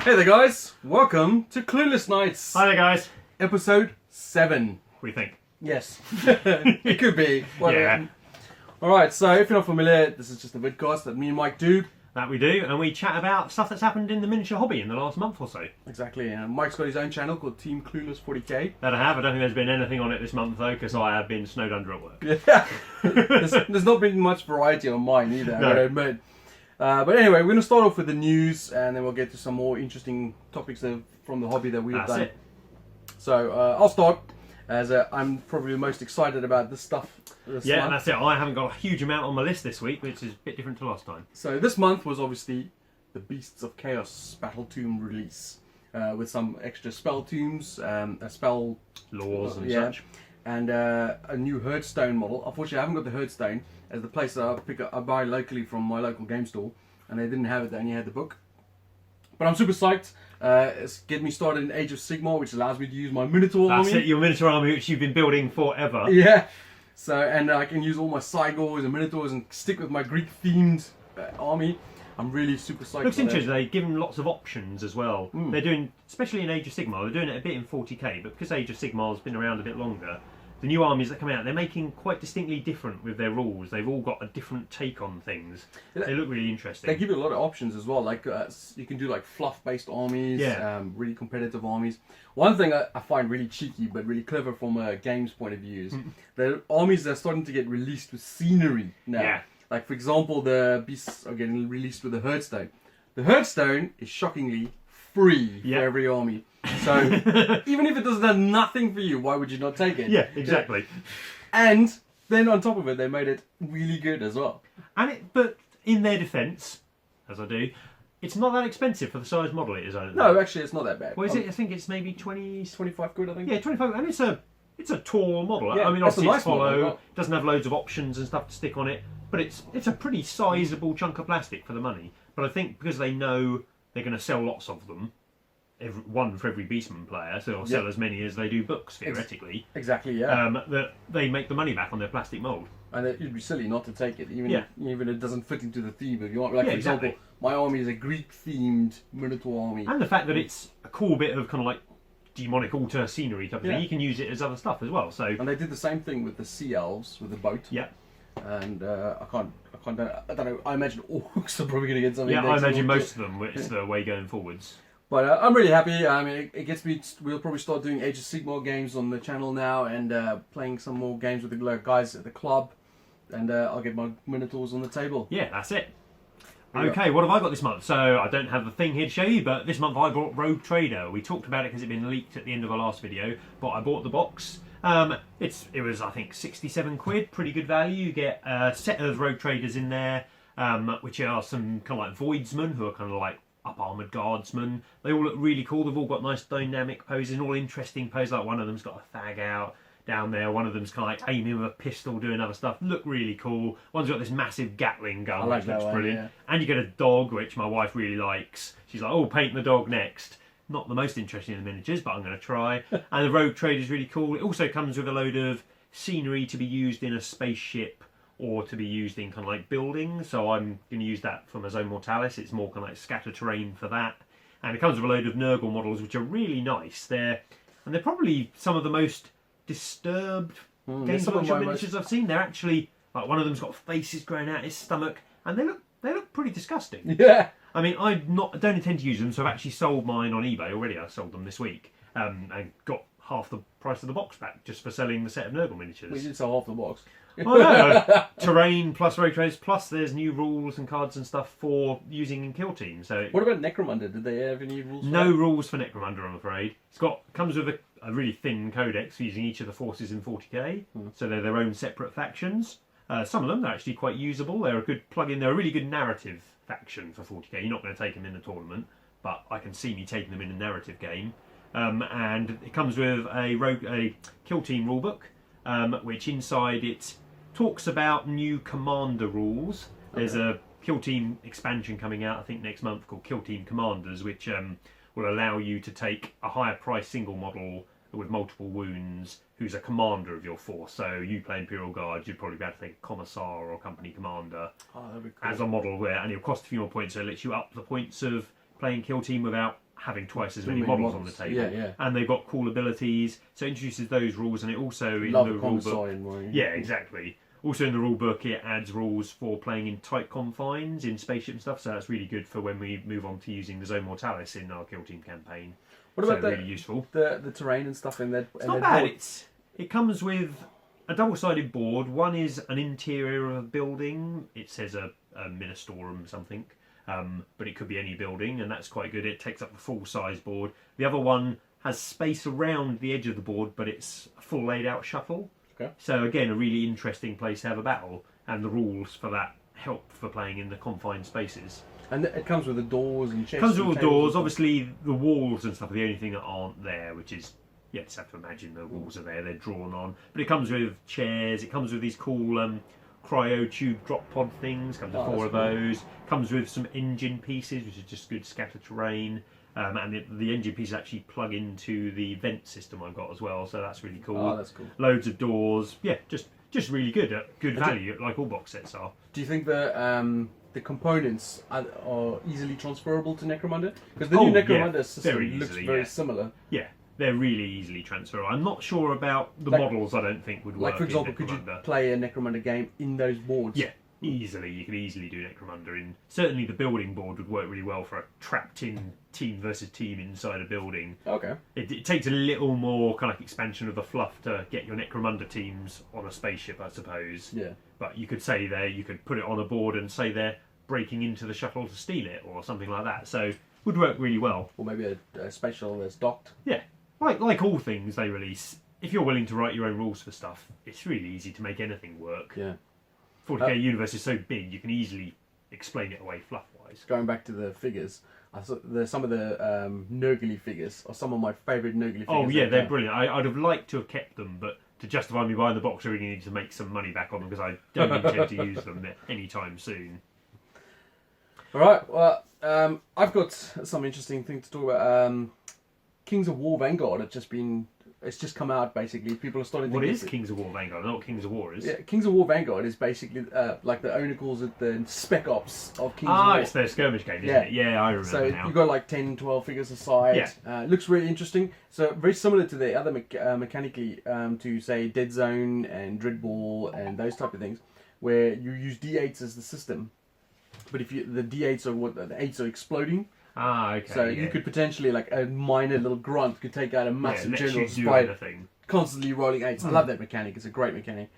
Hey there guys, welcome to Clueless Nights. Hi there guys. Episode 7. What do you think? Yes, it could be. Yeah. Alright, so if you're not familiar, this is just a vidcast that me and Mike do. That we do, and we chat about stuff that's happened in the miniature hobby in the last month or so. Exactly, and Mike's got his own channel called Team Clueless 40k. That I have. I don't think there's been anything on it this month though, because I have been snowed under at work. Yeah, there's not been much variety on mine either, No. I gotta admit. But anyway, we're going to start off with the news, and then we'll get to some more interesting topics from the hobby that we've That's done. it. So I'll start, as I'm probably the most excited about this stuff this Yeah, month. that's it. I haven't got a huge amount on my list this week, which is a bit different to last time. So this month was obviously the Beasts of Chaos Battle Tomb release, with some extra spell tombs, a spell Laws and yeah, such. and a new Herdstone model. Unfortunately, I haven't got the Herdstone, as the place that I buy locally from my local game store, and they didn't have it. They only had the book. But I'm super psyched. It's getting me started in Age of Sigmar, which allows me to use my Minotaur That's army. it. Your miniature army, which you've been building forever. Yeah. So, and I can use all my Cygors and Minotaurs and stick with my Greek-themed army. I'm really super psyched. Looks for that. interesting. They give them lots of options as well. Mm. They're doing, especially in Age of Sigmar, they're doing it a bit in 40k, but because Age of Sigmar's been around a bit longer, the new armies that come out, they're making quite distinctly different with their rules. They've all got a different take on things. They look really interesting. They give you a lot of options as well. Like you can do like fluff-based armies, Yeah. really competitive armies. One thing I find really cheeky but really clever from a game's point of view is the armies are starting to get released with scenery now. Yeah. Like for example, the beasts are getting released with the Herdstone. The Herdstone is shockingly free Yeah. for every army. So even if it doesn't have nothing for you, why would you not take it? Yeah, exactly. And then on top of it, they made it really good as well. But in their defence, as I do, it's not that expensive for the size model it is. I don't No, think. actually, it's not that bad. Well, is it? I think it's maybe 20. 25 quid, I think. Yeah, 25, and it's a tall model. Yeah, I mean, that's a obviously nice it's hollow. model as well. Doesn't have loads of options and stuff to stick on it, but it's a pretty sizable chunk of plastic for the money. But I think because they know they're going to sell lots of them, one for every Beastman player, so they'll sell as many as they do books theoretically. Exactly, yeah. That they make the money back on their plastic mould. And it'd be silly not to take it, even Yeah. if it doesn't fit into the theme of your army. Like, Yeah, for example, exactly. my army is a Greek-themed Minotaur army. And the fact that it's a cool bit of kind of like demonic altar scenery type of Yeah. thing, you can use it as other stuff as well. So And they did the same thing with the Sea Elves, with the boat. yeah, And I don't know, I imagine orcs are probably going to get something yeah, I next imagine month. most of them it's the way going forwards. But I'm really happy. I mean, it gets me. We'll probably start doing Age of Sigmar games on the channel now, and playing some more games with the guys at the club. And I'll get my Minotaurs on the table. Yeah, that's it. Yeah. Okay, what have I got this month? So I don't have the thing here to show you, but this month I bought Rogue Trader. We talked about it because it had been leaked at the end of our last video, but I bought the box. It was I think 67 quid, pretty good value. You get a set of Rogue Traders in there, which are some kind of like Voidsmen, who are kind of like up armoured guardsmen. They all look really cool. They've all got nice dynamic poses and all interesting poses. Like one of them's got a thag out down there. One of them's kind of like aiming with a pistol, doing other stuff. Look really cool. One's got this massive Gatling gun, I like which that looks one, brilliant. yeah. And you get a dog, which my wife really likes. She's like, oh, paint the dog next. Not the most interesting in the miniatures, but I'm going to try. And the Rogue Trader is really cool. It also comes with a load of scenery to be used in a spaceship or to be used in kind of like buildings. So I'm going to use that for my Zone Mortalis. It's more kind of like scatter terrain for that. And it comes with a load of Nurgle models, which are really nice. They're probably some of the most disturbed games some of launcher my miniatures I've seen. They're actually like one of them's got faces growing out his stomach, and they look pretty disgusting. Yeah. I mean, I don't intend to use them, so I've actually sold mine on eBay already. I sold them this week, and got half the price of the box back just for selling the set of Nurgle miniatures. We did sell half the box. Oh no! Terrain plus Rogue Traders plus there's new rules and cards and stuff for using in kill teams. So What about Necromunda? Did they have any rules? no for that? rules for Necromunda, I'm afraid. Comes with a really thin codex for using each of the forces in 40k, so they're their own separate factions. Some of them are actually quite usable. They're a good plug-in. They're a really good narrative faction for 40k. You're not going to take them in a tournament, but I can see me taking them in a narrative game. And it comes with a kill team rulebook, which inside it talks about new commander rules. There's a kill team expansion coming out, I think next month, called Kill Team Commanders, which will allow you to take a higher price single model with multiple wounds who's a commander of your force. So you play Imperial Guards, you'd probably be able to take a commissar or company commander Oh, that'd be cool. as a model and it'll cost a few more points, so it lets you up the points of playing Kill Team without having twice as many Too many models on the table. Yeah, yeah. And they've got cool abilities, so it introduces those rules, and it also in Love the rule book. consign, Yeah, exactly. Also in the rule book, it adds rules for playing in tight confines in spaceship and stuff, so that's really good for when we move on to using the Zone Mortalis in our Kill Team campaign. What about really useful. The terrain and stuff in that? It's not bad. It comes with a double-sided board. One is an interior of a building. It says a Ministorum something, but it could be any building, and that's quite good. It takes up the full-size board. The other one has space around the edge of the board, but it's a full laid-out shuttle. Okay. So again, a really interesting place to have a battle, and the rules for that help for playing in the confined spaces. And it comes with the doors and chests. It comes with all the doors. Obviously, the walls and stuff are the only thing that aren't there, which is, yeah, just have to imagine the walls are there, they're drawn on. But it comes with chairs, it comes with these cool cryo tube drop pod things, comes with 4 of those. Comes with some engine pieces, which is just good scatter terrain. And the engine pieces actually plug into the vent system I've got as well, so that's really cool. Oh, that's cool. Loads of doors. Yeah, just really good, at good value, like all box sets are. Do you think the components are easily transferable to Necromunda? Because the new Necromunda system looks very similar. Yeah, they're really easily transferable. I'm not sure about the models. I don't think would work. Like for example, could you play a Necromunda game in those boards? Yeah, easily. You could easily do Necromunda in. Certainly, the building board would work really well for a trapped-in team versus team inside a building. Okay. It takes a little more kind of expansion of the fluff to get your Necromunda teams on a spaceship, I suppose. Yeah. But you could say you could put it on a board and say they're breaking into the shuttle to steal it or something like that. So would work really well. Or maybe a spatial that's docked. Yeah, like all things they release. If you're willing to write your own rules for stuff, it's really easy to make anything work. Yeah. 40k universe is so big, you can easily explain it away fluff-wise. Going back to the figures, I saw some of the Nurgle figures are some of my favourite Nurgle figures. Oh yeah, they're brilliant. I'd have liked to have kept them, but to justify me buying the box, I really need to make some money back on them because I don't intend to use them anytime soon. All right, well, I've got some interesting thing to talk about. Kings of War Vanguard it's just come out basically. People are starting to What is Kings of War Vanguard? I know what Kings of War is. Yeah, Kings of War Vanguard is basically like the owner calls it the Spec Ops of Kings of War. It's their skirmish game, isn't it? Yeah, I remember so now. you've got like 10, 12 figures aside. Yeah. Looks really interesting. So very similar to the other mechanically to say Dead Zone and Dreadball and those type of things, where you use D8s as the system. But if the D8s are the 8s are exploding. Okay. So you could potentially, like a minor little grunt could take out a massive general sprite, constantly rolling 8s. I love that mechanic. It's a great mechanic.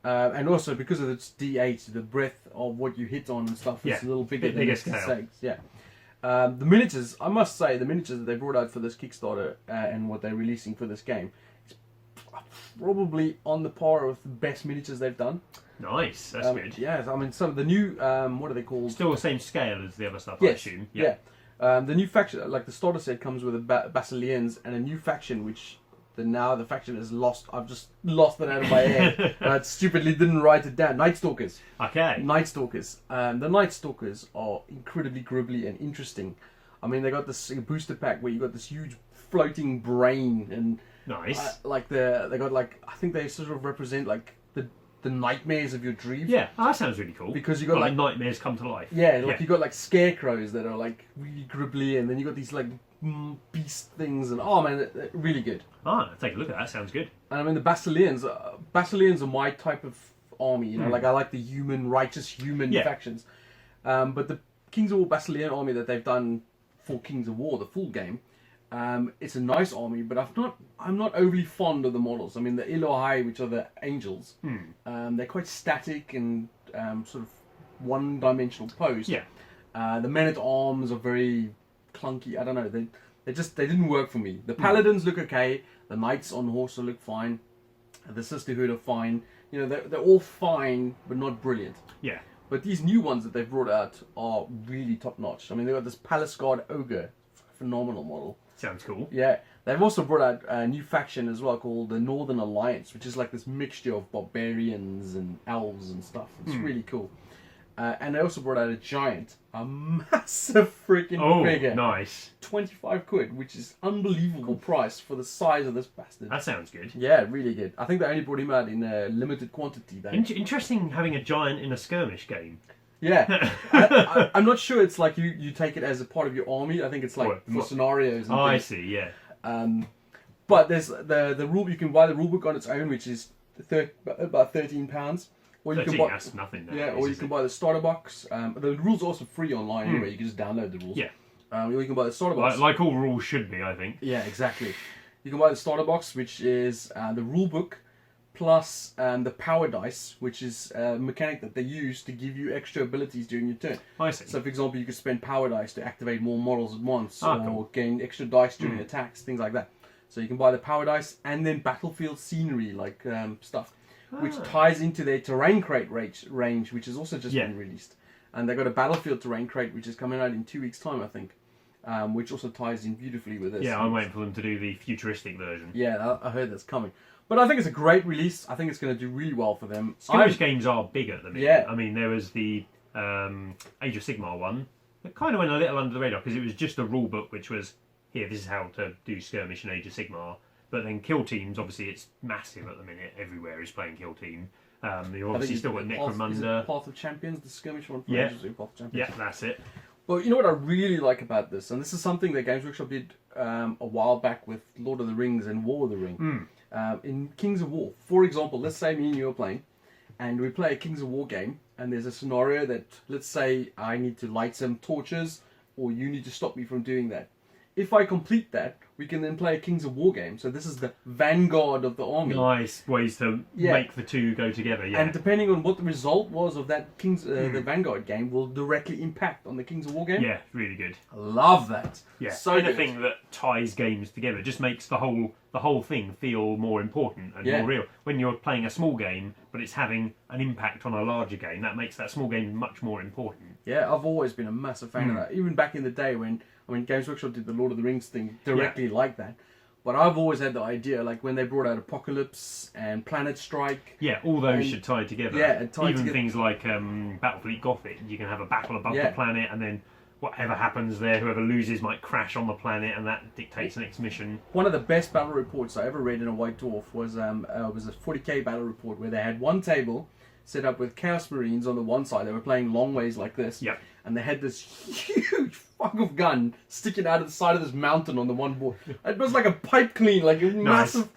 And also because of its D8, the breadth of what you hit on and stuff is a little bigger than its scale. Yeah. The miniatures, I must say, the miniatures that they brought out for this Kickstarter and what they're releasing for this game is probably on the par with the best miniatures they've done. Nice, that's good. Yeah, I mean, some of the new, what are they called? Still the same scale as the other stuff, yes, I assume. Yeah. The new faction, like the starter set, comes with a Basileans and a new faction, which the faction is lost. I've just lost it out of my head. I stupidly didn't write it down. Night Stalkers. Okay. Night Stalkers. The Night Stalkers are incredibly gribbly and interesting. I mean, they got this booster pack where you got this huge floating brain and nice. They got like, I think they sort of represent like the nightmares of your dreams. Yeah, that sounds really cool. Because you got like nightmares come to life. Yeah, you got like scarecrows that are like really gribbly, and then you got these like beast things, and oh man, they're really good. Take a look at that. Sounds good. And I mean the Basileans are my type of army. You know, like I like the righteous human factions. But the Kings of War Basilean army that they've done for Kings of War, the full game. It's a nice army, but I'm not overly fond of the models. I mean, the Elohai, which are the angels, they're quite static and sort of one-dimensional pose. Yeah. The men-at-arms are very clunky. I don't know. They didn't work for me. The paladins look okay. The knights on horse look fine. The sisterhood are fine. You know, they're all fine, but not brilliant. Yeah. But these new ones that they've brought out are really top-notch. I mean, they've got this Palace Guard Ogre, phenomenal model. Sounds cool. Yeah. They've also brought out a new faction as well called the Northern Alliance, which is like this mixture of barbarians and elves and stuff. It's really cool. And they also brought out a giant, a massive freaking figure. Oh, nice. 25 quid, which is unbelievable price for the size of this bastard. That sounds good. Yeah, really good. I think they only brought him out in a limited quantity. Interesting having a giant in a skirmish game. Yeah, I'm not sure it's like you take it as a part of your army. I think it's like for scenarios. And I see. Yeah. But there's the rule. You can buy the rule book on its own, which is about £13. Or you 13, can buy, that's nothing. Yeah, or you can buy the starter box. The rules are also free online anyway. You can just download the rules. Yeah. Or you can buy the starter box. Like all rules should be, I think. Yeah, exactly. You can buy the starter box, which is the rule book, plus the power dice, which is a mechanic that they use to give you extra abilities during your turn. I see. So, for example, you could spend power dice to activate more models at once, or cool. gain extra dice during attacks, things like that. So you can buy the power dice and then battlefield scenery, like stuff, which ties into their terrain crate range, which has also just been released. And they've got a battlefield terrain crate, which is coming out in 2 weeks' time, I think. Which also ties in beautifully with this. Yeah, I'm waiting for them to do the futuristic version. Yeah, I heard that's coming. But I think it's a great release. I think it's going to do really well for them. Skirmish games are big at the minute. Yeah. I mean, there was the Age of Sigmar one that kind of went a little under the radar because it was just a rule book, which was, here, this is how to do skirmish in Age of Sigmar. But then Kill Teams, obviously, it's massive at the minute. Everywhere is playing Kill Team. You've obviously still got Necromunda. Is it Path of Champions, the skirmish one? Yeah. Path of Champions. Yeah, that's it. Well, you know what I really like about this, and this is something that Games Workshop did a while back with Lord of the Rings and War of the Ring. In Kings of War, for example, let's say me and you are playing, and we play a Kings of War game, and there's a scenario that, let's say I need to light some torches, or you need to stop me from doing that. If I complete that, we can then play a Kings of War game. So this is the vanguard of the army. Nice ways to make the two go together. Yeah. And depending on what the result was of that the vanguard game, will directly impact on the Kings of War game. Yeah, really good. I love that. Yeah, so anything good. that ties games together just makes the whole thing feel more important and more real. When you're playing a small game, but it's having an impact on a larger game, that makes that small game much more important. Yeah, I've always been a massive fan of that. Even back in the day when Games Workshop did the Lord of the Rings thing directly like that. But I've always had the idea, like when they brought out Apocalypse and Planet Strike. Yeah, all those should tie together. Yeah, and tie even together. Things like Battlefleet Gothic, you can have a battle above the planet, and then whatever happens there, whoever loses might crash on the planet, and that dictates the next mission. One of the best battle reports I ever read in a White Dwarf was a 40k battle report where they had one table set up with Chaos Marines on the one side. They were playing long ways like this. Yep. And they had this huge fuck of gun sticking out of the side of this mountain on the one board. It was like a pipe clean, like a massive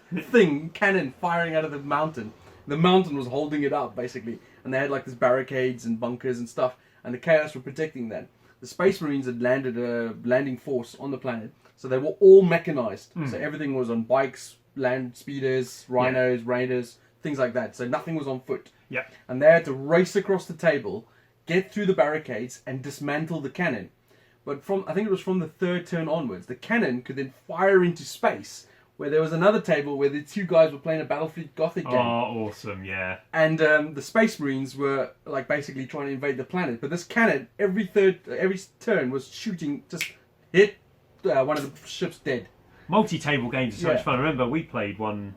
cannon firing out of the mountain. The mountain was holding it up, basically. And they had like these barricades and bunkers and stuff. And the Chaos were protecting that. The Space Marines had landed a landing force on the planet. So they were all mechanized. So everything was on bikes, land speeders, rhinos, raiders, things like that. So nothing was on foot. Yeah. And they had to race across the table, get through the barricades, and dismantle the cannon. But I think it was from the third turn onwards, the cannon could then fire into space, where there was another table where the two guys were playing a Battlefleet Gothic game. Oh, awesome, yeah. And the Space Marines were like basically trying to invade the planet. But this cannon, every turn was shooting, just hit one of the ships dead. Multi-table games are so much fun. I remember we played one...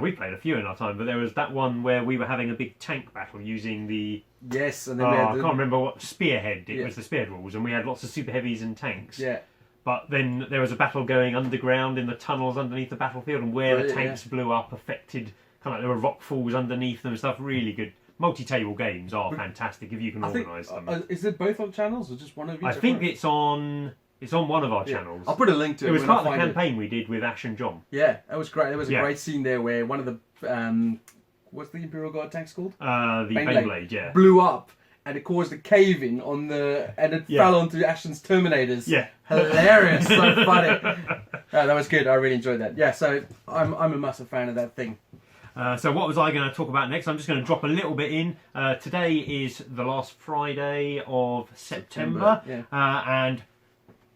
we played a few in our time, but there was that one where we were having a big tank battle using the... Yes, and then I can't remember what spearhead it was, the spearhead rules, and we had lots of super heavies and tanks. Yeah. But then there was a battle going underground in the tunnels underneath the battlefield, and where the tanks blew up affected, kind of like there were rock falls underneath them and stuff. Really good. Multi-table games are fantastic if you can organise them. Is it both on channels or just one of each? I think it's on one of our channels. I'll put a link to it. It was part of the campaign we did with Ash and John. Yeah, that was great. There was a great scene there where one of the what's the Imperial Guard tanks called? The Baneblade, yeah. Blew up and it caused a cave in on and it fell onto Ashton's Terminators. Yeah. Hilarious, so funny. That was good. I really enjoyed that. Yeah, so I'm a massive fan of that thing. So what was I going to talk about next? I'm just going to drop a little bit in. Today is the last Friday of September. And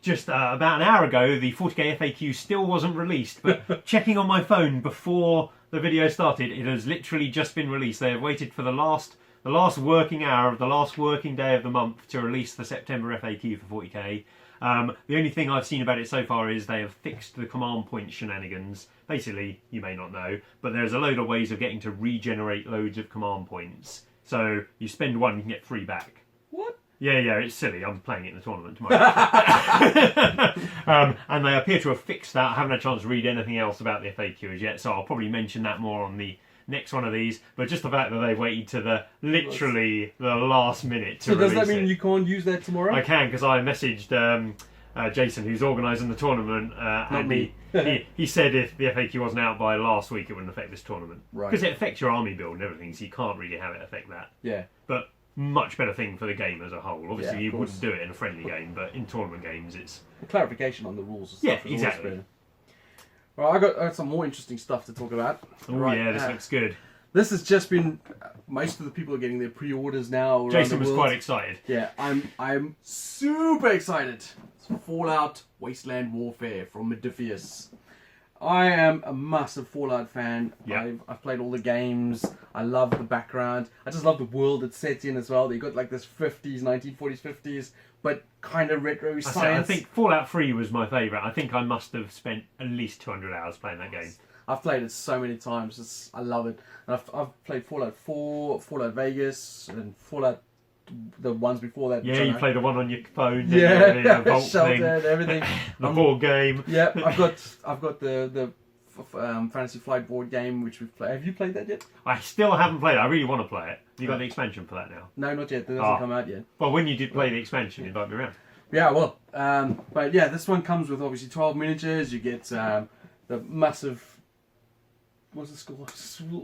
just about an hour ago, the 40k FAQ still wasn't released, but checking on my phone before the video started, it has literally just been released. They have waited for the last working hour of the last working day of the month to release the September FAQ for 40k. The only thing I've seen about it so far is they have fixed the command point shenanigans. Basically, you may not know, but there's a load of ways of getting to regenerate loads of command points. So you spend one, you can get 3 back. What? Yeah, it's silly. I'm playing it in the tournament tomorrow. And they appear to have fixed that. I haven't had a chance to read anything else about the FAQ as yet, so I'll probably mention that more on the next one of these. But just the fact that they waited to the last minute to So does release that mean it. you can't use that tomorrow? I can, because I messaged Jason, who's organising the tournament, and me. he said if the FAQ wasn't out by last week, it wouldn't affect this tournament. Right. Because it affects your army build and everything, so you can't really have it affect that. Yeah. But much better thing for the game as a whole. Obviously, Yeah, you of course. wouldn't do it in a friendly game, but in tournament games, it's... Clarification on the rules and Yeah, stuff. is always exactly. better. Well, I got some more interesting stuff to talk about. Oh yeah, this looks good. This has just been. Most of the people are getting their pre-orders now. around Jason the was world. quite excited. Yeah, I'm super excited. It's Fallout Wasteland Warfare from Modiphius. I am a massive Fallout fan. Yeah. I've played all the games. I love the background. I just love the world it's set in as well. You got like this 50s, 1940s, 50s, but kind of retro science. I think Fallout 3 was my favourite. I think I must have spent at least 200 hours playing that game. I've played it so many times. I love it. And I've played Fallout 4, Fallout Vegas, and Fallout the ones before that. Yeah, you play the one on your phone. Yeah, the Vault Shelter thing, and everything. the board game. Yeah, I've got the Fantasy Flight board game which we've played. Have you played that yet? I still haven't played it. I really want to play it. You got the expansion for that now? No, not yet. That doesn't come out yet. Well, when you did play the expansion, invite me around. Yeah, well, but yeah, this one comes with obviously 12 miniatures. You get the massive. What's this called?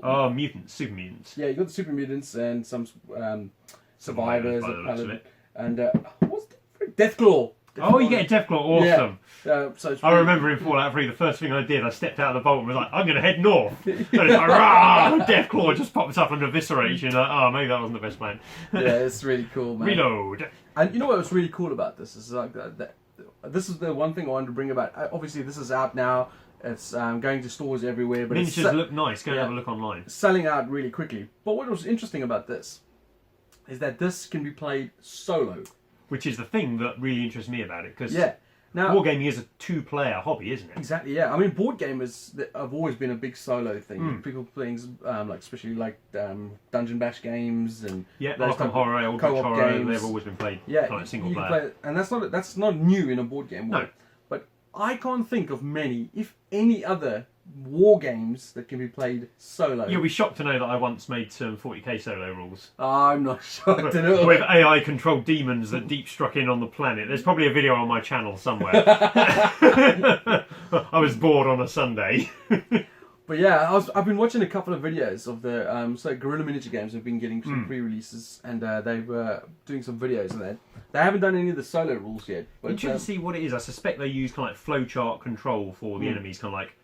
Oh, mutants, super mutants. Yeah, you got the super mutants and some survivors, by the looks of it. and what's the Deathclaw. Oh, you get a Deathclaw, awesome. Yeah. So it's I remember in Fallout 3, the first thing I did, I stepped out of the vault and was like, I'm going to head north. And it's like, rah! Deathclaw just pops up and eviscerates you. And like, oh, maybe that wasn't the best plan. Yeah, it's really cool, man. Reload. And you know what was really cool about this is like this is the one thing I wanted to bring about. Obviously, this is out now. It's going to stores everywhere, but Miniatures it's look nice. Go and have a look online. selling out really quickly. But what was interesting about this is that this can be played solo. Which is the thing that really interests me about it. Because Now, wargaming is a two-player hobby, isn't it? exactly, yeah. I mean, board gamers have always been a big solo thing. People playing, like especially like Dungeon Bash games and those Arkham Horror, Eldritch co-op Horror, games. they've always been played kind of single you can player. play, and that's not new in a board game. No. But I can't think of many, if any, other war games that can be played solo. You'll be shocked to know that I once made some 40k solo rules. I'm not shocked at all. With AI-controlled demons that deep struck in on the planet. There's probably a video on my channel somewhere. I was bored on a Sunday. But yeah, I've been watching a couple of videos of the so Guerrilla Miniature Games have been getting some pre-releases, and they were doing some videos of that. They haven't done any of the solo rules yet. But Interested to see what it is. I suspect they use kind of like flowchart control for the enemies, kind of like,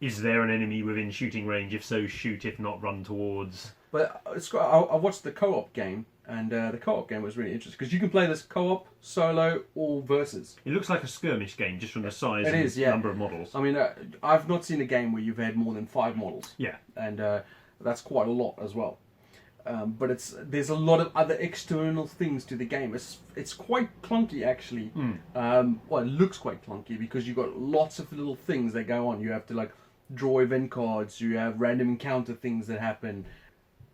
is there an enemy within shooting range? If so, shoot. If not, run towards. But I watched the co-op game, and the co-op game was really interesting because you can play this co-op, solo, or versus. It looks like a skirmish game just from the size It and is, yeah. number of models. I mean, I've not seen a game where you've had more than 5 models. Yeah. And that's quite a lot as well. But there's a lot of other external things to the game. It's quite clunky actually. Well, it looks quite clunky because you've got lots of little things that go on. You have to like draw event cards. You have random encounter things that happen.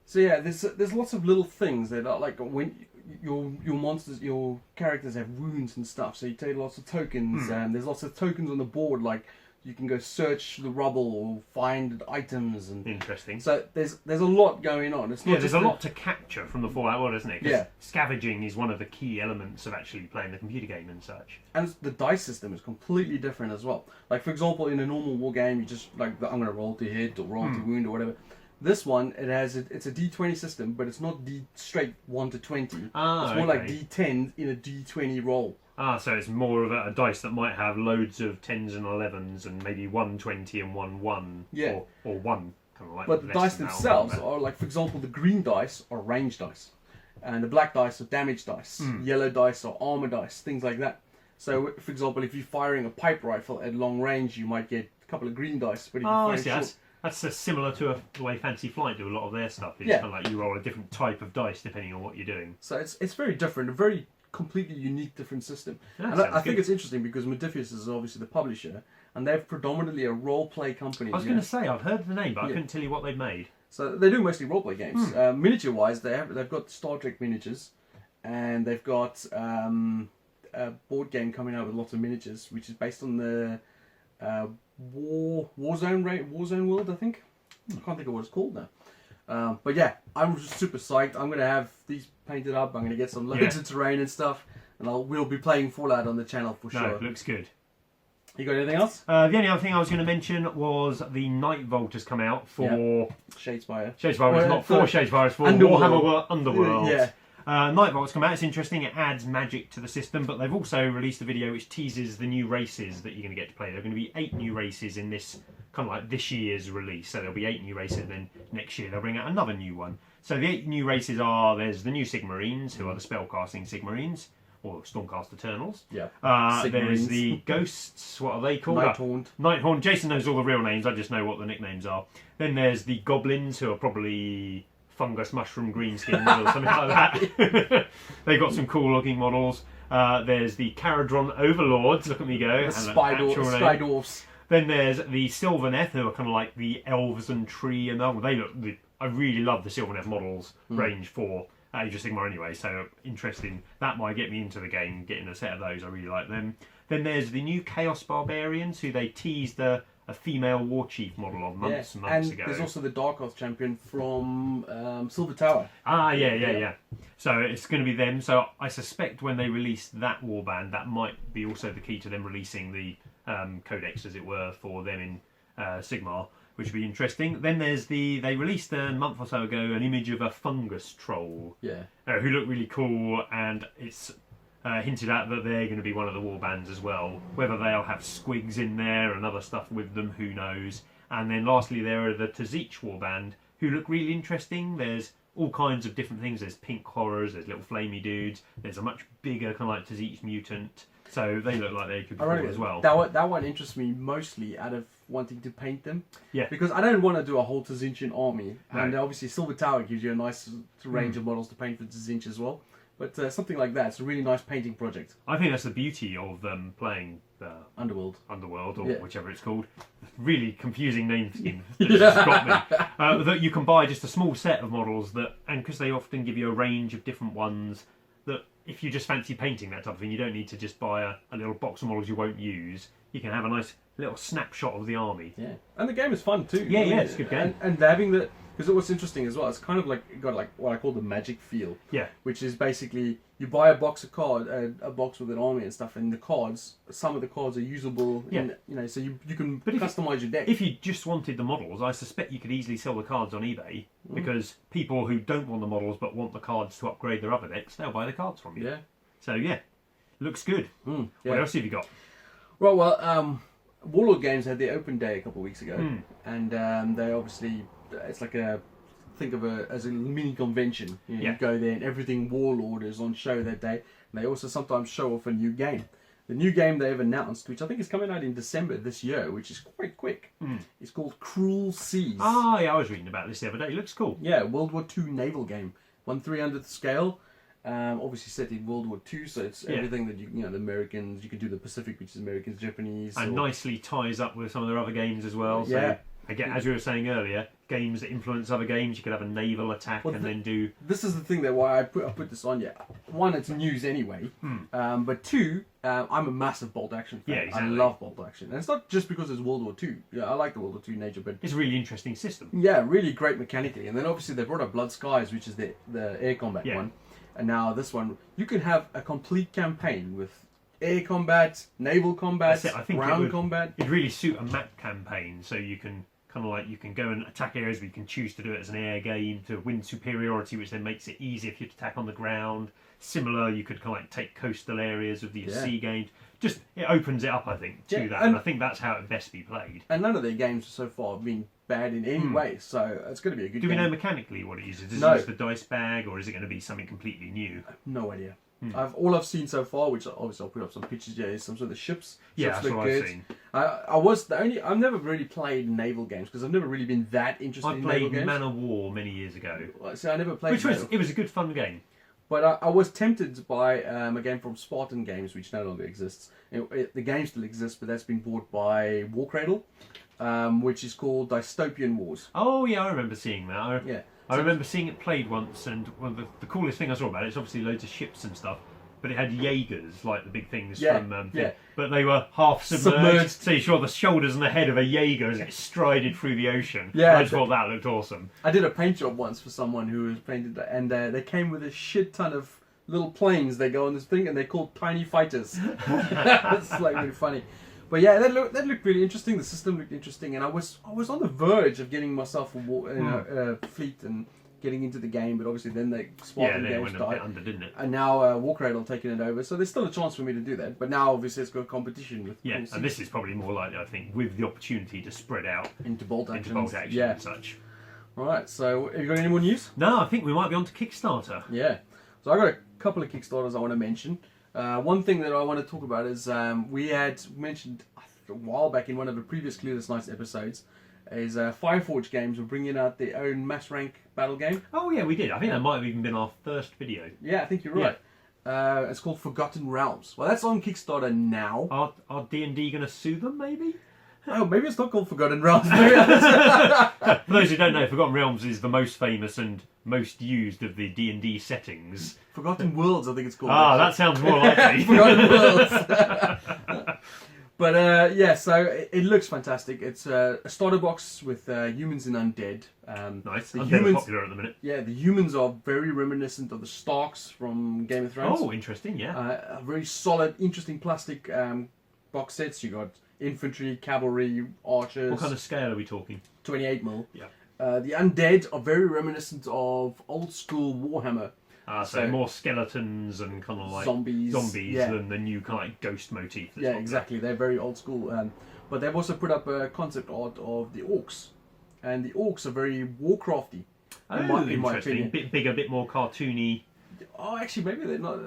So yeah, there's lots of little things that are like when your monsters, your characters have wounds and stuff. So you take lots of tokens, and there's lots of tokens on the board. Like you can go search the rubble or find items, and Interesting. so there's a lot going on. It's not There's just a lot to capture from the Fallout world, isn't it? 'Cause Yeah. scavenging is one of the key elements of actually playing the computer game and such. And the dice system is completely different as well. Like for example, in a normal war game, you just like I'm going to roll to hit or roll to wound or whatever. This one, it's a D20 system, but it's not straight 1 to 20. It's more like D10 in a D20 roll. So it's more of a dice that might have loads of 10s and 11s and maybe 120 and 1-1. Yeah. Or 1, kind of like. But the less dice than that, themselves or are like, for example, the green dice are range dice, and the black dice are damage dice. Yellow dice are armor dice, things like that. So, for example, if you're firing a pipe rifle at long range, you might get a couple of green dice. But if you're I firing see. short, That's similar to the way Fantasy Flight do a lot of their stuff. It's Yeah. kind of like you roll a different type of dice depending on what you're doing. so it's very different, a very completely unique, different system. That And I sounds think good. it's interesting because Modiphius is obviously the publisher, and they're predominantly a role-play company. I was going to say, I've heard the name, but I couldn't tell you what they've made. So they do mostly role-play games. Miniature-wise, they've got Star Trek miniatures, and they've got a board game coming out with lots of miniatures, which is based on the Warzone world, I think. I can't think of what it's called now. But yeah, I'm just super psyched. I'm gonna have these painted up. I'm gonna get some loads of terrain and stuff, and we'll be playing Fallout on the channel for sure. No, it looks good. You got anything else? The only other thing I was going to mention was the Nightvolt has come out for Shadespire. Shadespire is not for Shadespire, it's for Underworld. Warhammer Underworld. Yeah. Nightvolt's come out, it's interesting, it adds magic to the system, but they've also released a video which teases the new races that you're going to get to play. There are going to be 8 new races in this, kind of like this year's release, so there'll be 8 new races, and then next year they'll bring out another new one. So the 8 new races are, there's the new Sigmarines, who are the spellcasting Sigmarines, or Stormcast Eternals. Yeah. There's the Ghosts, what are they called? Nighthaunt. Jason knows all the real names, I just know what the nicknames are. Then there's the Goblins, who are probably fungus, mushroom, greenskins, or something like that. They've got some cool looking models. There's the Caradron Overlords, look at me go. The Sky Dwarfs. Then there's the Sylvaneth, who are kind of like the elves and tree, and they look. I really love the Sylvaneth models range for Age of Sigmar anyway, so interesting. That might get me into the game, getting a set of those. I really like them. Then there's the new Chaos Barbarians, who they teased a female war chief model of months and months ago. There's also the Dark Elf champion from Silver Tower. Yeah. So it's going to be them. So I suspect when they release that warband, that might be also the key to them releasing the codex, as it were, for them in Sigmar, which would be interesting. Then there's they released a month or so ago an image of a fungus troll, who looked really cool, and it's hinted at that they're going to be one of the warbands as well. Whether they'll have squigs in there and other stuff with them, who knows. And then lastly, there are the Tzich warband, who look really interesting. There's all kinds of different things. There's pink horrors, there's little flamey dudes, there's a much bigger kind of like Tzich mutant. So they look like they could be cool as well. That one interests me mostly out of wanting to paint them. Yeah. Because I don't want to do a whole Tzichan army. No. And obviously Silver Tower gives you a nice range of models to paint for Tzich as well. But something like that, it's a really nice painting project. I think that's the beauty of playing Underworld, or whichever it's called. Really confusing name scheme that just got me. That you can buy just a small set of models and because they often give you a range of different ones, that if you just fancy painting that type of thing, you don't need to just buy a little box of models you won't use. You can have a nice little snapshot of the army. Yeah, and the game is fun too. Yeah, it's a good game. And having the... Because what's interesting as well, it's kind of like got like what I call the magic feel. Yeah. Which is basically you buy a box of a box with an army and stuff, and the cards, some of the cards are usable. Yeah. So you can customize your deck. If you just wanted the models, I suspect you could easily sell the cards on eBay because people who don't want the models but want the cards to upgrade their other decks, they'll buy the cards from you. Yeah. So looks good. Yeah. What else have you got? Well, Warlord Games had their open day a couple of weeks ago, and they obviously. It's like think of it as a mini convention. You go there and everything Warlord is on show that day. And they also sometimes show off a new game. The new game they've announced, which I think is coming out in December this year, which is quite quick. It's called Cruel Seas. I was reading about this the other day. It looks cool. Yeah, World War II naval game, 1/300th scale. Obviously set in World War II, so it's everything that the Americans. You can do the Pacific, which is Americans, Japanese, and nicely ties up with some of their other games as well. So yeah. Again, as we were saying earlier, games that influence other games, you could have a naval attack then do... This is the thing that why I put this on. Yeah, one, it's news anyway, but two, I'm a massive bolt action fan. Yeah, exactly. I love bolt action, and it's not just because it's World War II. Yeah, I like the World War II nature, but it's a really interesting system. Yeah, really great mechanically, and then obviously they brought up Blood Skies, which is the air combat one, and now this one you can have a complete campaign with air combat, naval combat, ground combat. It'd really suit a map campaign, so you can you can go and attack areas, but you can choose to do it as an air game to win superiority, which then makes it easier for you to attack on the ground. Similar, you could take coastal areas with the sea games. Just it opens it up, I think, to that, and I think that's how it best be played. And none of their games so far have been bad in any way, so it's going to be a good game. Do we know mechanically what it uses? Does it use the dice bag, or is it going to be something completely new? I have no idea. All I've seen so far, which obviously I'll put up some pictures here, is some sort of ships. That's what I've seen. I've never really played naval games because I've never really been that interested in naval games. I played Man of War many years ago. So I never played. It was a good fun game. But I was tempted by a game from Spartan Games, which no longer exists. The game still exists, but that's been bought by War Cradle, which is called Dystopian Wars. Oh yeah, I remember seeing that. I remember seeing it played once, and the coolest thing I saw about it is obviously loads of ships and stuff. but it had Jaegers, like the big things Yeah, from... yeah. But they were half submerged. So you saw the shoulders and the head of a Jaeger as it strided through the ocean. Yeah, I just thought that looked awesome. I did a paint job once for someone who was painted, and they came with a shit ton of little planes. They go on this thing, and they're called tiny fighters. It's like really funny. But yeah, that looked really interesting. The system looked interesting, and I was on the verge of getting myself a fleet and getting into the game, but obviously then they Spartan then it games went a bit died, under, didn't it? and now War Cradle taking it over. So there's still a chance for me to do that. But now obviously it's got competition with Yeah, and this is probably more likely, I think, with the opportunity to spread out into bolt action and such. All right. So have you got any more news? No, I think we might be on to Kickstarter. Yeah. So I got a couple of Kickstarters I want to mention. One thing that I want to talk about is we had mentioned a while back in one of the previous Clueless Nights episodes is Fireforge Games were bringing out their own mass rank battle game. Oh yeah, we did. I think that might have even been our first video. Yeah, I think you're right. It's called Forgotten Realms. Well, that's on Kickstarter now. Are D&D going to sue them, maybe? Oh, maybe it's not called Forgotten Realms. For those who don't know, Forgotten Realms is the most famous and most used of the D&D settings. Forgotten Worlds, I think it's called. Ah, that sounds more likely. Forgotten Worlds. But yeah, so it looks fantastic. It's a starter box with humans and undead. Nice. The Undead humans, are popular at the minute. Yeah, the humans are very reminiscent of the Starks from Game of Thrones. Oh, interesting, yeah. A very solid, interesting plastic box sets. You got infantry, cavalry, archers. What kind of scale are we talking? 28mm. Yeah. The undead are very reminiscent of old school Warhammer. So more skeletons and kind of like zombies than the new kind of like ghost motif. Yeah, exactly. They're very old school. But they've also put up a concept art of the orcs. And the orcs are very Warcrafty. In my opinion. Bit bigger, bit more cartoony. Oh, actually, maybe they're not.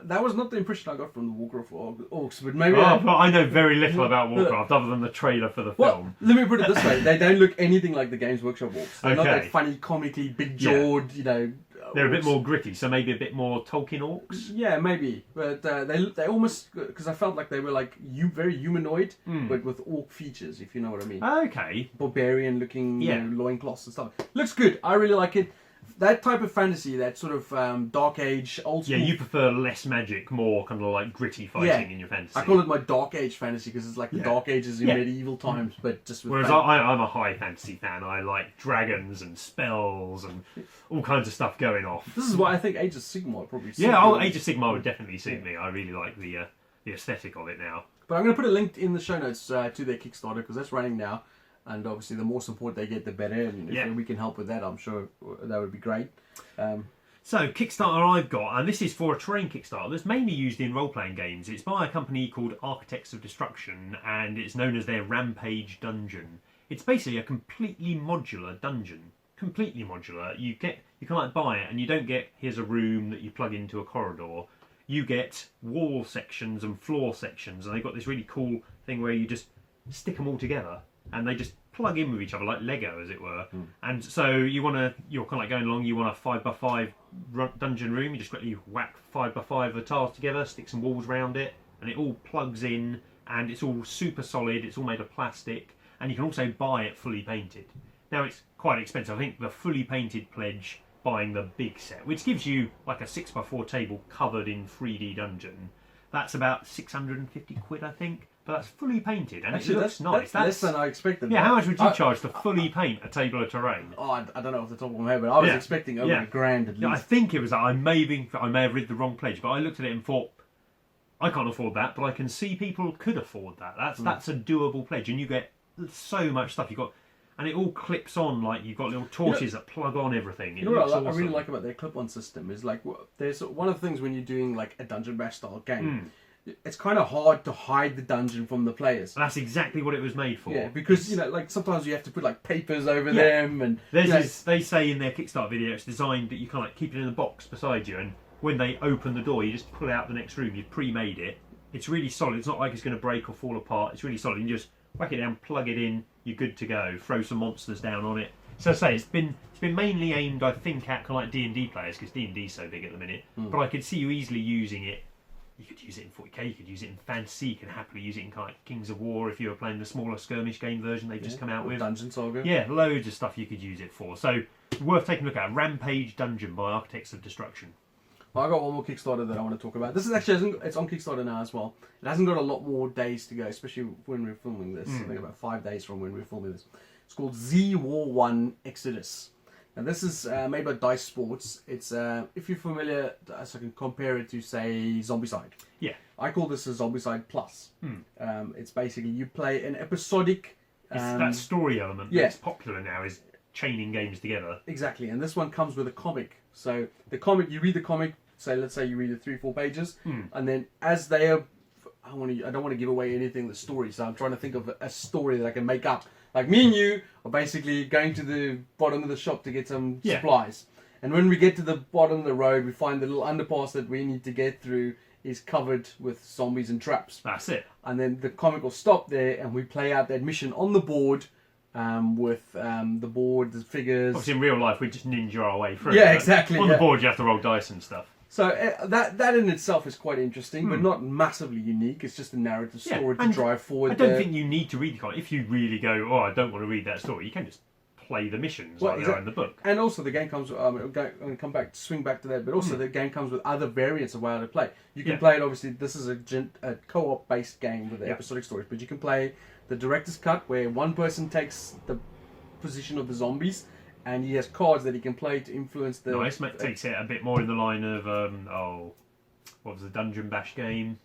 That was not the impression I got from the Warcraft orcs, but maybe. But I know very little about Warcraft other than the trailer for the film. Let me put it this way: they don't look anything like the Games Workshop orcs. They're not Okay. that funny, comically big-jawed, They're a orcs. bit more gritty, so maybe a bit more Tolkien orcs. Yeah, maybe, but they almost, because I felt like they were like very humanoid, but with orc features, if you know what I mean. Okay. Barbarian-looking, loincloths and stuff. Looks good. I really like it. That type of fantasy, that sort of Dark Age, old school. Yeah, you prefer less magic, more kind of like gritty fighting in your fantasy. I call it my Dark Age fantasy because it's like the Dark Ages in medieval times, but just with. Whereas I'm a high fantasy fan. I like dragons and spells and all kinds of stuff going off. This is why I think Age of Sigmar would probably suit me. Age of Sigmar would definitely suit me. I really like the aesthetic of it now. But I'm going to put a link in the show notes to their Kickstarter because that's running now. And obviously, the more support they get, the better. And if we can help with that, I'm sure that would be great. So, Kickstarter I've got, and this is for a terrain Kickstarter that's mainly used in role-playing games. It's by a company called Architects of Destruction, and it's known as their Rampage Dungeon. It's basically a completely modular dungeon. Completely modular. You can like buy it, and you don't get, here's a room that you plug into a corridor. You get wall sections and floor sections, and they've got this really cool thing where you just stick them all together. And they just plug in with each other like Lego, as it were. And so you're kind of like going along. You want a 5x5 dungeon room. You just quickly whack 5x5 of the tiles together, stick some walls around it, and it all plugs in. And it's all super solid. It's all made of plastic, and you can also buy it fully painted. Now it's quite expensive. I think the fully painted pledge, buying the big set, which gives you like a 6x4 table covered in 3D dungeon. That's about 650 quid, I think. But that's fully painted, and actually, it looks nice. That's less than I expected. Yeah, how much would you charge to fully paint a table of terrain? Oh, I don't know off the top of my head, but I was expecting over $1,000 at least. Yeah, I think it was. I may have read the wrong pledge, but I looked at it and thought, I can't afford that, but I can see people could afford that. That's a doable pledge, and you get so much stuff. And it all clips on, like you've got little torches that plug on everything. You know what I really like about their clip-on system is like there's one of the things when you're doing like a dungeon bash style game. It's kind of hard to hide the dungeon from the players. That's exactly what it was made for. Yeah, because like sometimes you have to put like papers over them, and they say in their Kickstarter video it's designed that you kind of like keep it in a box beside you, and when they open the door, you just pull out the next room. You've pre-made it. It's really solid. It's not like it's going to break or fall apart. It's really solid. You just whack it down, plug it in. You're good to go. Throw some monsters down on it. So I say it's been mainly aimed, I think, at kind of like D&D players because D&D's so big at the minute. But I could see you easily using it. You could use it in 40k, you could use it in fantasy, you can happily use it in kind of like Kings of War if you were playing the smaller skirmish game version they've just come out with. Dungeon Saga. Yeah, loads of stuff you could use it for. So, worth taking a look at. Rampage Dungeon by Architects of Destruction. Well, I got one more Kickstarter that I want to talk about. This is actually it's on Kickstarter now as well. It hasn't got a lot more days to go, especially when we're filming this. I think about 5 days from when we're filming this. It's called Z War 1 Exodus. Now this is made by Dice Sports. It's if you're familiar, so I can compare it to say Zombicide. Yeah. I call this a Zombicide Plus. It's basically you play an episodic. It's that story element that's popular now is chaining games together. Exactly, and this one comes with a comic. So the comic, you read the comic. Let's say you read it 3-4 pages, and then as they are, I don't want to give away anything in the story. So I'm trying to think of a story that I can make up. Like me and you are basically going to the bottom of the shop to get some supplies, and when we get to the bottom of the road, we find the little underpass that we need to get through is covered with zombies and traps. That's it. And then the comic will stop there, and we play out that mission on the board. With the board, the figures. Obviously, in real life, we just ninja our way through. Yeah, exactly. On the board, you have to roll dice and stuff. So that in itself is quite interesting, but not massively unique. It's just a narrative story to drive forward. I don't think you need to read the comic. If you really go, I don't want to read that story, you can just play the missions like they are in the book. And also the game comes. I'm going to swing back to that, but also the game comes with other variants of how to play. You can play it. Obviously, this is a co-op based game with the episodic stories, but you can play the director's cut, where one person takes the position of the zombies, and he has cards that he can play to influence the. Nice, takes it a bit more in the line of what was the Dungeon Bash game?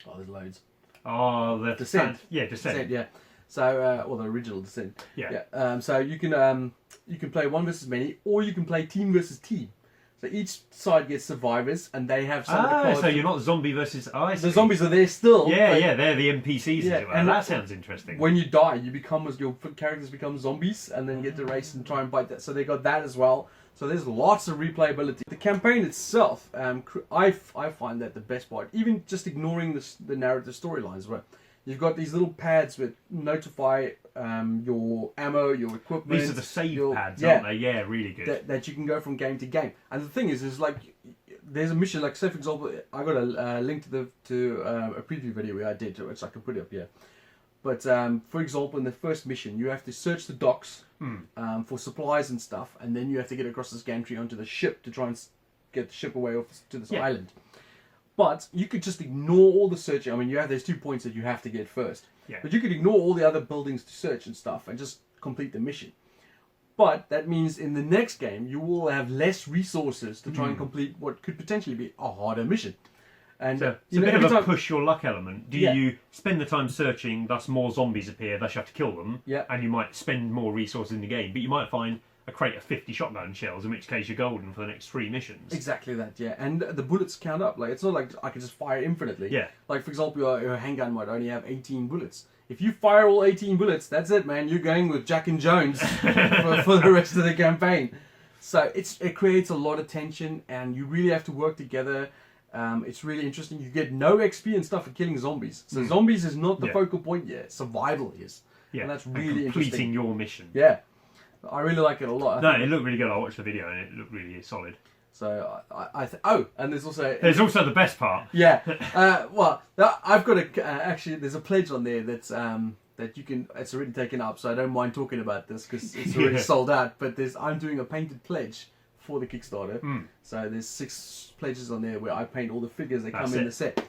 Oh, there's loads. Oh, the Descent. Descent. Yeah. So, or the original Descent. Yeah. So you can play one versus many, or you can play team versus team. So each side gets survivors, and they have some of the cards. So you're not zombie versus... Oh, I see. The zombies are there still. Yeah, they're the NPCs. Yeah, and that sounds interesting. When you die, your characters become zombies, and then you get to race and try and bite that. So they got that as well. So there's lots of replayability. The campaign itself, I find that the best part. Even just ignoring the narrative storylines, where you've got these little pads with notify your ammo, your equipment. These are the save pads, aren't they? Yeah, really good. That you can go from game to game. And the thing is like, there's a mission, like say for example, I got a link to a preview video where I did, which I can put it up here. But for example, in the first mission, you have to search the docks for supplies and stuff, and then you have to get across this gantry onto the ship to try and get the ship away off to this island. But you could just ignore all the searching. I mean, there's 2 points that you have to get first. Yeah. But you could ignore all the other buildings to search and stuff and just complete the mission. But that means in the next game, you will have less resources to try and complete what could potentially be a harder mission. And so it's a bit of a push your luck element. Do you spend the time searching, thus more zombies appear, thus you have to kill them, and you might spend more resources in the game, but you might find a crate of 50 shotgun shells, in which case you're golden for the next 3 missions. Exactly that, yeah. And the bullets count up. Like, it's not like I can just fire infinitely. Yeah. Like, for example, your handgun might only have 18 bullets. If you fire all 18 bullets, that's it, man. You're going with Jack and Jones for the rest of the campaign. So it creates a lot of tension, and you really have to work together. It's really interesting. You get no XP and stuff for killing zombies. So zombies is not the focal point yet. Survival is. Yeah. And that's really completing interesting. your mission. Yeah. I really like it a lot. No, it looked really good. I watched the video and it looked really solid. So and there's also the best part. Yeah. Well, I've got actually there's a pledge on there that's that you can. It's already taken up, so I don't mind talking about this because it's already sold out. But I'm doing a painted pledge for the Kickstarter. So there's 6 pledges on there where I paint all the figures that come in the set.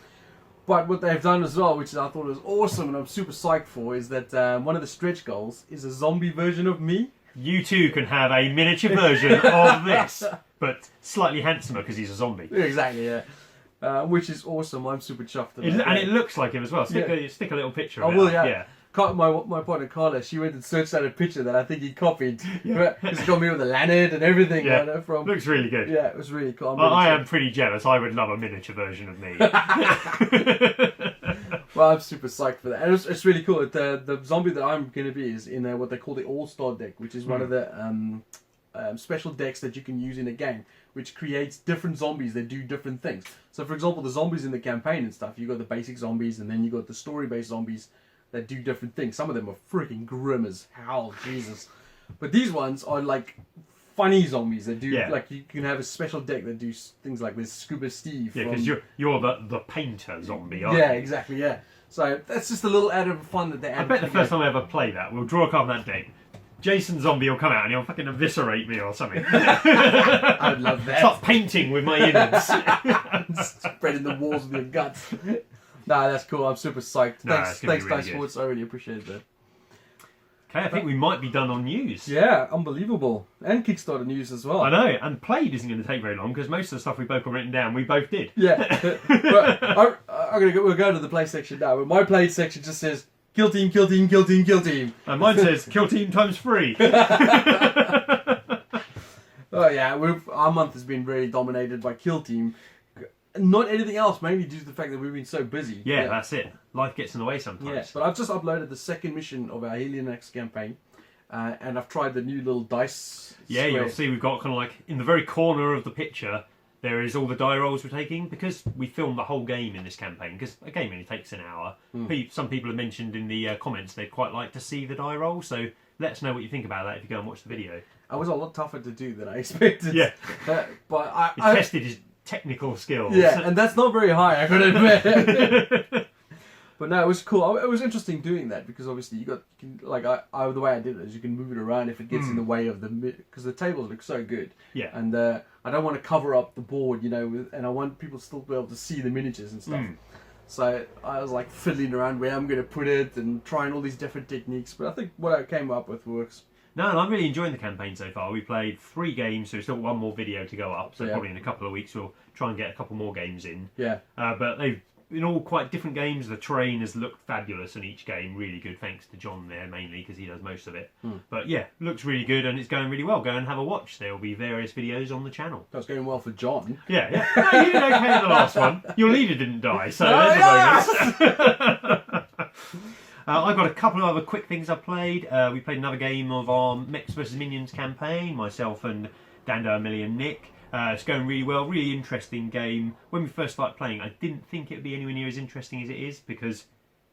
But what they've done as well, which I thought was awesome and I'm super psyched for, is that one of the stretch goals is a zombie version of me. You too can have a miniature version of this, but slightly handsomer because he's a zombie. Exactly, yeah. Which is awesome. I'm super chuffed about it. And it looks like him as well. Stick a little picture of it. I will, yeah. My partner Carla, she went and searched out a picture that I think he copied. It's got me with a lanyard and everything. Yeah, you know, looks really good. Yeah, it was really cool. I am pretty jealous. I would love a miniature version of me. Well, I'm super psyched for that. And it's really cool. The zombie that I'm going to be is in what they call the All-Star deck, which is one of the special decks that you can use in a game, which creates different zombies that do different things. So, for example, the zombies in the campaign and stuff, you got the basic zombies, and then you got the story-based zombies that do different things. Some of them are freaking grim as hell, Jesus. But these ones are like funny zombies that do like you can have a special deck that do things like this. Scuba Steve. Yeah, because you're the painter zombie, aren't you? Yeah, exactly. Yeah. So that's just a little add of fun that they add. I bet the first time I ever play that, we'll draw a card on that deck, Jason Zombie will come out and he'll fucking eviscerate me or something. I'd love that. Start painting with my innards. Spreading the walls with your guts. Nah, that's cool. I'm super psyched. Thanks, really Dice good. Sports. I really appreciate that. Okay, I think we might be done on news. Yeah, unbelievable. And Kickstarter news as well. I know, and Played isn't going to take very long because most of the stuff we both got written down, we both did. Yeah. But we'll go to the play section now. But my play section just says, kill team, kill team, kill team, kill team. And mine says, kill team times 3. Oh yeah, our month has been really dominated by kill team. Not anything else, mainly due to the fact that we've been so busy. Yeah, that's it. Life gets in the way sometimes. Yeah, but I've just uploaded the second mission of our Helionex campaign, and I've tried the new little dice. Yeah, square. you'll see we've got kind of like, in the very corner of the picture, there is all the die rolls we're taking, because we filmed the whole game in this campaign, because a game only takes an hour. Some people have mentioned in the comments they'd quite like to see the die roll, so let us know what you think about that if you go and watch the video. It was a lot tougher to do than I expected. Yeah. But It tested his technical skills. Yeah, and that's not very high, I gotta admit. But no, it was cool. It was interesting doing that because obviously the way I did it is you can move it around if it gets in the way of because the tables look so good. Yeah. And I don't want to cover up the board, and I want people still to be able to see the miniatures and stuff. So I was like fiddling around where I'm going to put it and trying all these different techniques. But I think what I came up with works. No, and I'm really enjoying the campaign so far. We played 3 games, so there's still one more video to go up. So Yeah. probably in a couple of weeks we'll try and get a couple more games in. Yeah. But they've been all quite different games. The terrain has looked fabulous in each game. Really good, thanks to John there mainly because he does most of it. But yeah, looks really good and it's going really well. Go and have a watch. There will be various videos on the channel. That was going well for John. Yeah. No, you did okay in the last one. Your leader didn't die, so there's a bonus. I've got a couple of other quick things I played. We played another game of our Mechs vs Minions campaign, myself and Dando, Emily and Nick. It's going really well, really interesting game. When we first started playing, I didn't think it would be anywhere near as interesting as it is because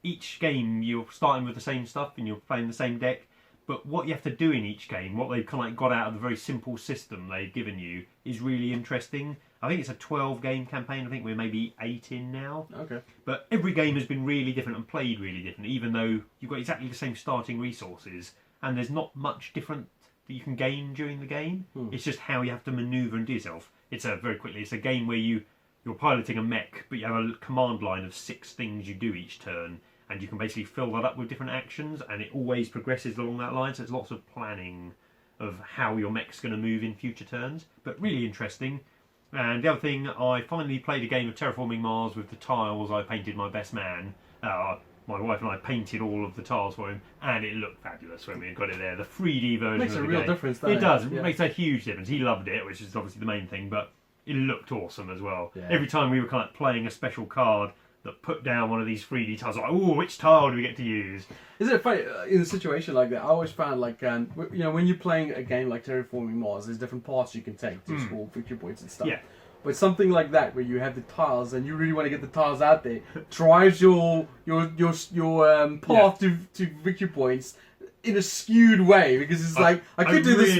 each game you're starting with the same stuff and you're playing the same deck, but what you have to do in each game, what they've kind of like got out of the very simple system they've given you is really interesting. I think it's a 12-game campaign. I think we're maybe 8 in now. Okay. But every game has been really different and played really different, even though you've got exactly the same starting resources and there's not much different that you can gain during the game. It's just how you have to manoeuvre and do yourself. It's a game where you're piloting a mech, but you have a command line of 6 things you do each turn, and you can basically fill that up with different actions, and it always progresses along that line, so it's lots of planning of how your mech's going to move in future turns, but really interesting. And the other thing, I finally played a game of Terraforming Mars with the tiles I painted my best man. My wife and I painted all of the tiles for him, and it looked fabulous when we got it there. The 3D version Makes of the a real game. difference, doesn't it? It does. Yeah. It makes a huge difference. He loved it, which is obviously the main thing, but it looked awesome as well. Yeah. Every time we were kind of playing a special card that put down one of these 3D tiles, like, oh, which tile do we get to use? Isn't it funny, in a situation like that, I always found like, when you're playing a game like Terraforming Mars, there's different paths you can take to score victory points and stuff. Yeah. But something like that, where you have the tiles and you really want to get the tiles out there, drives your path to victory points in a skewed way, because it's like, I could do this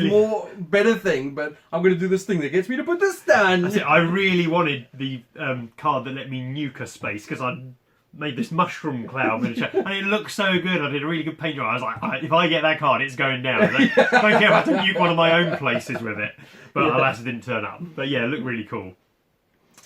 better thing, but I'm going to do this thing that gets me to put this down. That's it. I really wanted the card that let me nuke a space, because I made this mushroom cloud miniature, and it looked so good. I did a really good paint job. I was like, if I get that card, it's going down. I don't care if I have to nuke one of my own places with it. But alas, it didn't turn up. But yeah, it looked really cool.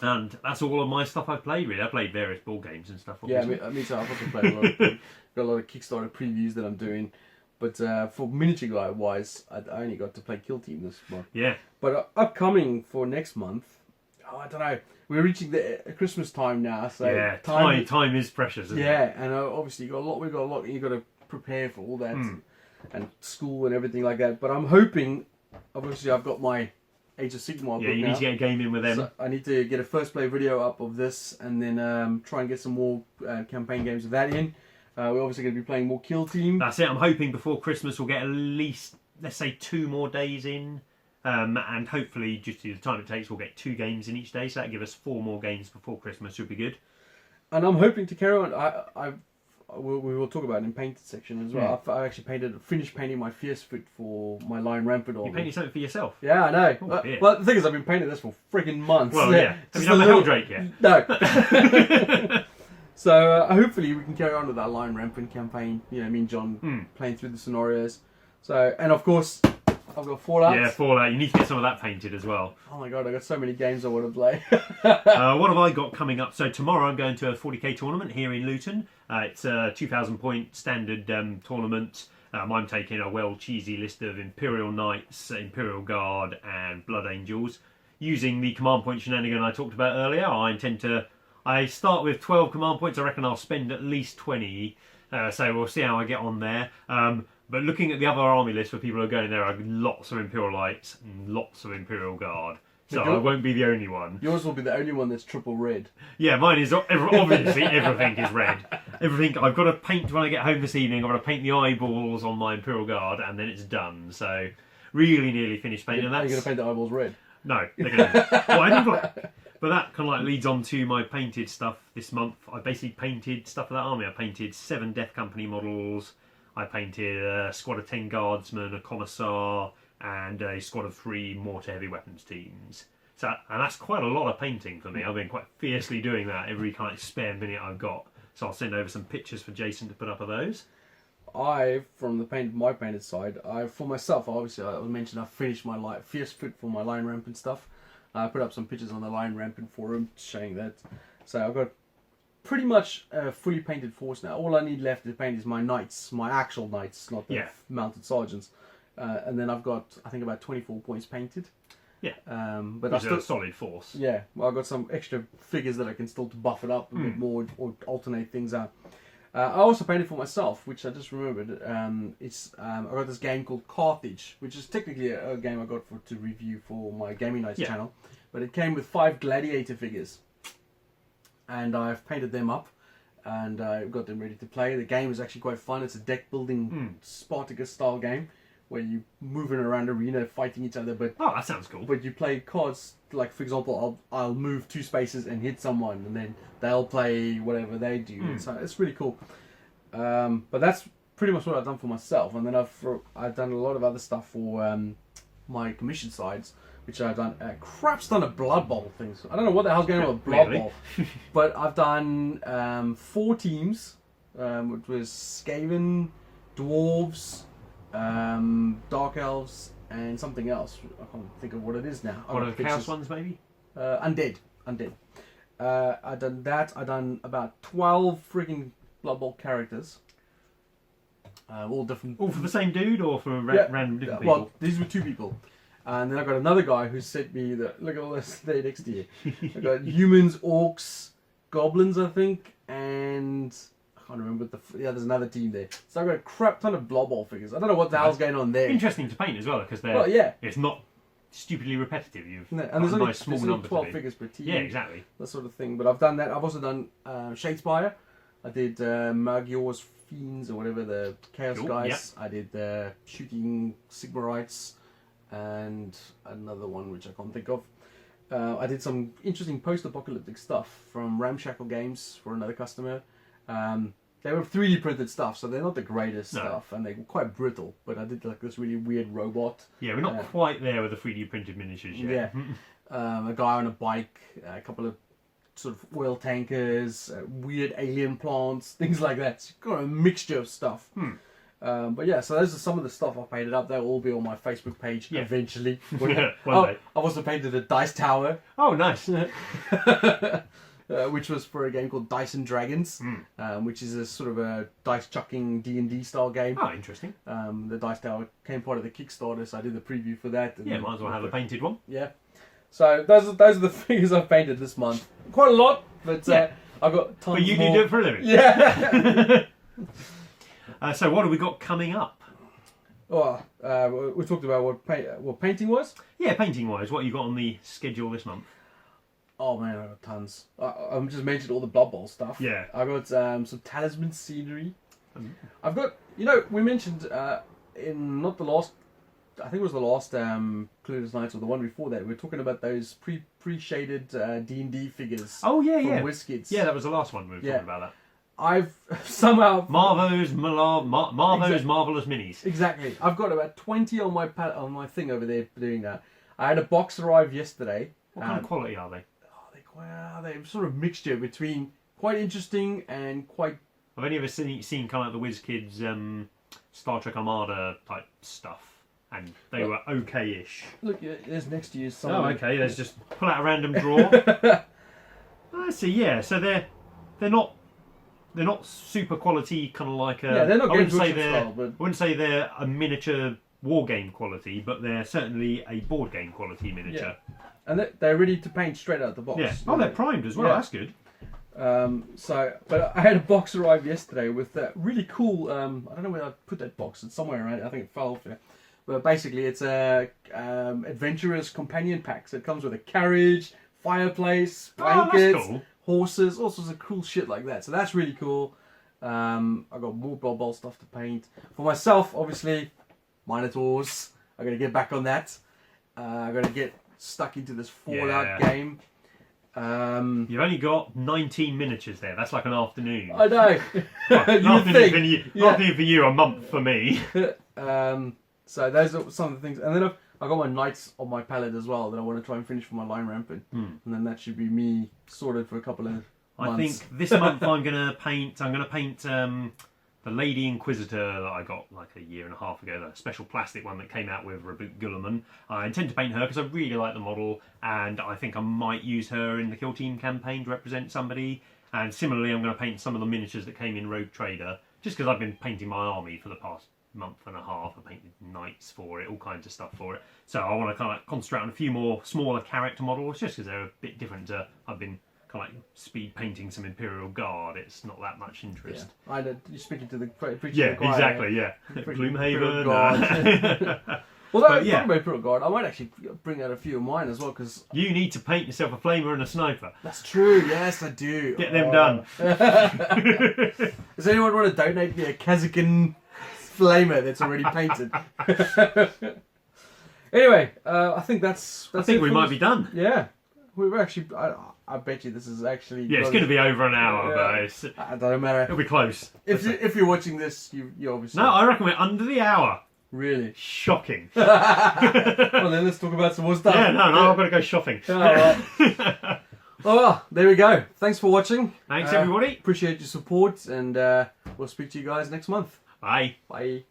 And that's all of my stuff I've played, really. I played various ball games and stuff. Obviously. Yeah, me too. I've also played got a lot of Kickstarter previews that I'm doing. But for miniature guy wise, I only got to play Kill Team this month. Yeah. But upcoming for next month, I don't know. We're reaching the Christmas time now, so yeah, time is precious. Isn't it? And obviously we've got a lot. You got to prepare for all that, and school and everything like that. But I'm hoping, obviously, I've got my Age of Sigmar. Yeah, you need to get a game in with them. So I need to get a first play video up of this, and then try and get some more campaign games of that in. We're obviously going to be playing more Kill Team. That's it. I'm hoping before Christmas we'll get at least, let's say, 2 more days in. And hopefully, just the time it takes, we'll get 2 games in each day. So that'll give us 4 more games before Christmas. Should be good. And I'm hoping to carry on. We will talk about it in painted section as well. I actually finished painting my Fierce Foot for my Lion Rampant army. You painted something for yourself? Yeah, I know. Oh, well, the thing is, I've been painting this for friggin' months. Well, yeah. Have you done the Helldrake yet? No. So hopefully we can carry on with that Lion Rampant campaign. Me and John playing through the scenarios. So, and of course, I've got Fallout. Yeah, Fallout. You need to get some of that painted as well. Oh my god, I've got so many games I want to play. What have I got coming up? So tomorrow I'm going to a 40k tournament here in Luton. It's a 2,000 point standard tournament. I'm taking a well cheesy list of Imperial Knights, Imperial Guard and Blood Angels. Using the command point shenanigan I talked about earlier, I start with 12 command points. I reckon I'll spend at least 20. So we'll see how I get on there. But looking at the other army list where people are going, there are lots of Imperial Lights and lots of Imperial Guard. So I won't be the only one. Yours will be the only one that's triple red. Yeah, mine is obviously everything is red. Everything I've got to paint when I get home this evening. I've got to paint the eyeballs on my Imperial Guard, and then it's done. So really nearly finished painting. Are you going to paint the eyeballs red? No, they're going to. Well, I didn't. But that kind of like leads on to my painted stuff this month. I basically painted stuff for that army. I painted 7 Death Company models. I painted a squad of 10 guardsmen, a commissar, and a squad of 3 mortar heavy weapons teams. So, and that's quite a lot of painting for me. I've been quite fiercely doing that every kind of spare minute I've got. So I'll send over some pictures for Jason to put up of those. From my painted side, for myself, obviously, I mentioned I finished my fierce fit for my line ramp and stuff. I put up some pictures on the line ramp and forum showing that. So I've got pretty much a fully painted force now. All I need left to paint is my knights, my actual knights, not the mounted sergeants. And then I've got, I think, about 24 points painted. Yeah, but which is a solid force. Yeah, well, I've got some extra figures that I can still to buff it up a bit more or alternate things out. I also painted for myself, which I just remembered. I got this game called Carthage, which is technically a game I got to review for my Gaming Nights channel. But it came with 5 gladiator figures, and I've painted them up, and I've got them ready to play. The game is actually quite fun. It's a deck building Spartacus style game where you moving around arena fighting each other. But that sounds cool. But you play cards like, for example, I'll move 2 spaces and hit someone, and then they'll play whatever they do. So it's really cool. But that's pretty much what I've done for myself, and then I've done a lot of other stuff for my commission sides, which I've done a crap ton of Blood Bowl things. I don't know what the hell's going on with Blood Bowl, but I've done 4 teams, which was Skaven, Dwarves, Dark Elves, and something else. I can't think of what it is now. One of the Chaos ones, maybe? Undead. I've done that. I've done about 12 freaking Blood Bowl characters. All different. All for the same dude, or for random different people? Well, these were 2 people. And then I got another guy who sent me look at all this there next to you. I got humans, orcs, goblins, I think, and I can't remember there's another team there. So I got a crap ton of Blood Bowl figures. I don't know what the hell's going on there. Interesting to paint as well, because it's not stupidly repetitive. And there's only, small there's only number 12 figures per team. Yeah, exactly. That sort of thing. But I've done that. I've also done Shadespire. I did Magyor's Fiends or whatever, the Chaos guys. Yep. I did Shooting Sigmarites and another one which I can't think of. I did some interesting post-apocalyptic stuff from Ramshackle Games for another customer. They were 3D printed stuff, so they're not the greatest stuff, and they're quite brittle. But I did like this really weird robot. Yeah, we're not quite there with the 3D printed miniatures yet. Yeah, a guy on a bike, a couple of sort of oil tankers, weird alien plants, things like that. So you've got a mixture of stuff. But yeah, so those are some of the stuff I've painted up. They'll all be on my Facebook page eventually. One day. I've also painted a dice tower. Oh, nice. Which was for a game called Dice and Dragons, which is a sort of a dice chucking D&D style game. Oh, interesting. The dice tower came part of the Kickstarter, so I did the preview for that. And might as well have a painted one. Yeah. So those are the figures I've painted this month. Quite a lot, but I've got tons more. But you do it for a living. Yeah. So what have we got coming up? Well, we talked about what painting was. Yeah, painting wise, what you got on the schedule this month? Oh man, I got tons. I just mentioned all the Blood Bowl stuff. Yeah. I got some talisman scenery. I've got, we mentioned in not the last, I think it was the last Clueless Nights or the one before that. We were talking about those pre-shaded D&D figures. Oh yeah, from WizKids. Yeah, that was the last one we were talking about that. I've somehow Marvo's Marvelous Minis. Exactly. I've got about 20 on my thing over there doing that. I had a box arrive yesterday. What kind of quality are they? They're sort of mixture between quite interesting and quite. I've only ever seen kind of like the WizKids Star Trek Armada type stuff. And they were okay-ish. Look, there's next year's song. Oh, okay. Let's just pull out a random draw. I see. Yeah. So they're not super quality, kind of like a. Yeah, they're not I wouldn't Games say Workshop they're. style, but I wouldn't say they're a miniature war game quality, but they're certainly a board game quality miniature. and they're ready to paint straight out the box. Yeah. Oh, they're primed as well. Yeah. That's good. But I had a box arrive yesterday with that really cool. I don't know where I put that box. It's somewhere around. I think it fell off there. But basically, it's a adventurous companion pack. So it comes with a carriage, fireplace, blankets, that's cool. horses, all sorts of cool shit like that. So that's really cool. I got more Blood Bowl stuff to paint for myself. Obviously, Minotaurs. I got to get back on that. I got to get stuck into this Fallout game. You've only got 19 miniatures there. That's like an afternoon. I know. Well, an afternoon for you, a month for me. So those are some of the things, and then I got my knights on my palette as well that I want to try and finish for my line rampant, and then that should be me sorted for a couple of months. I think this month I'm gonna paint the Lady Inquisitor that I got like a year and a half ago, the special plastic one that came out with Reboot Gulliman. I intend to paint her because I really like the model, and I think I might use her in the Kill Team campaign to represent somebody. And similarly, I'm going to paint some of the miniatures that came in Rogue Trader, just because I've been painting my army for the past month and a half. I painted knights for it, all kinds of stuff for it. So I want to kind of concentrate on a few more smaller character models, just because they're a bit different. I've been kind of like speed painting some Imperial Guard. It's not that much interest. Yeah. I know, you're speaking to the preacher. Yeah, choir, exactly. Yeah, Gloomhaven. Well, talking yeah. about Imperial Guard, I might actually bring out a few of mine as well, because You need to paint yourself a flamer and a sniper. that's true. Yes, I do. Get them done. Does anyone want to donate me a Kazakhstan flamer that's already painted? Anyway, I think that's I think we might be done. Yeah, we were actually. I bet you this is actually. Yeah, it's going to be over an hour, but it doesn't matter. it'll be close. If you're watching this, you obviously. No, I reckon we're under the hour. Really? Shocking. Well, then let's talk about some more stuff. Yeah, no, I've got to go shopping. All right. Well, there we go. Thanks for watching. Thanks, everybody. Appreciate your support, and we'll speak to you guys next month. Bye. Bye.